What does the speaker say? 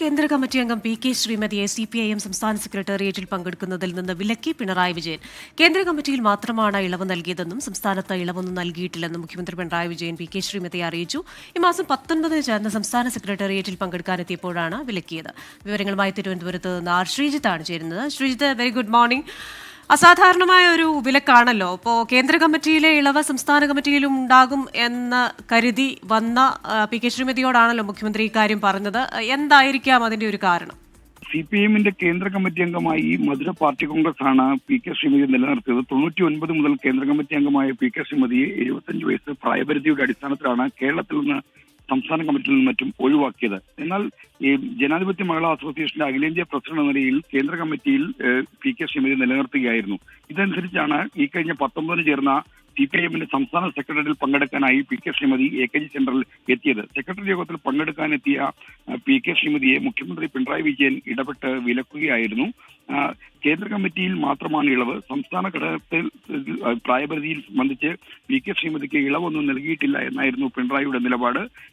കേന്ദ്ര കമ്മിറ്റി അംഗം P K ശ്രീമതിയെ CPIM സംസ്ഥാന സെക്രട്ടേറിയറ്റിൽ പങ്കെടുക്കുന്നതിൽ നിന്ന് വിലക്കി പിണറായി വിജയൻ. കേന്ദ്ര കമ്മിറ്റിയിൽ മാത്രമാണ് ഇളവ് നൽകിയതെന്നും സംസ്ഥാനത്ത് ഇളവൊന്നും നൽകിയിട്ടില്ലെന്നും മുഖ്യമന്ത്രി പിണറായി വിജയൻ പി കെ ശ്രീമതിയെ അറിയിച്ചു. ഈ മാസം 19 ചേർന്ന സംസ്ഥാന സെക്രട്ടേറിയറ്റിൽ പങ്കെടുക്കാനെത്തിയപ്പോഴാണ് വിലക്കിയത്. വിവരങ്ങളുമായി തിരുവനന്തപുരത്ത് നിന്ന് ആർ ശ്രീജിത്താണ് ചേരുന്നത്. Sreejith, very good morning. അസാധാരണമായ ഒരു വിലക്കാണല്ലോ. അപ്പോൾ കേന്ദ്ര കമ്മിറ്റിയിലെ ഇളവ് സംസ്ഥാന കമ്മിറ്റിയിലും ഉണ്ടാകും എന്ന് കരുതി വന്ന പി കെ ശ്രീമതിയോടാണല്ലോ മുഖ്യമന്ത്രി ഇക്കാര്യം പറഞ്ഞത്. എന്തായിരിക്കാം അതിന്റെ ഒരു കാരണം? സിപിഐഎമ്മിന്റെ കേന്ദ്ര കമ്മിറ്റി അംഗമായി മധുര പാർട്ടി കോൺഗ്രസ് ആണ് പി കെ ശ്രീമതി നിലനിർത്തിയത്. 99 മുതൽ കേന്ദ്ര കമ്മിറ്റി അംഗമായ പി കെ ശ്രീമതിയെ 75 വയസ്സ് പ്രായപരിധിയുടെ അടിസ്ഥാനത്തിലാണ് കേരളത്തിൽ നിന്ന് സംസ്ഥാന കമ്മിറ്റിയിൽ നിന്നും മറ്റും ഒഴിവാക്കിയത്. എന്നാൽ ഈ ജനാധിപത്യ മഹിളാ അസോസിയേഷന്റെ അഖിലേന്ത്യാ പ്രസിഡന്റ് എന്ന നിലയിൽ കേന്ദ്ര കമ്മിറ്റിയിൽ പി കെ ശ്രീമതി നിലനിർത്തുകയായിരുന്നു. ഇതനുസരിച്ചാണ് ഈ കഴിഞ്ഞ 19 ചേർന്ന സിപിഐഎമ്മിന്റെ സംസ്ഥാന സെക്രട്ടറിയിൽ പങ്കെടുക്കാനായി പി കെ ശ്രീമതി AKG സെന്ററിൽ എത്തിയത്. സെക്രട്ടറി യോഗത്തിൽ പങ്കെടുക്കാനെത്തിയ പി കെ ശ്രീമതിയെ മുഖ്യമന്ത്രി പിണറായി വിജയൻ ഇടപെട്ട് വിലക്കുകയായിരുന്നു. കേന്ദ്ര കമ്മിറ്റിയിൽ മാത്രമാണ് ഇളവ്, സംസ്ഥാന ഘടകത്തിൽ പ്രായപരിധിയിൽ സംബന്ധിച്ച് പി കെ ശ്രീമതിക്ക് ഇളവൊന്നും നൽകിയിട്ടില്ല എന്നായിരുന്നു പിണറായിയുടെ നിലപാട്.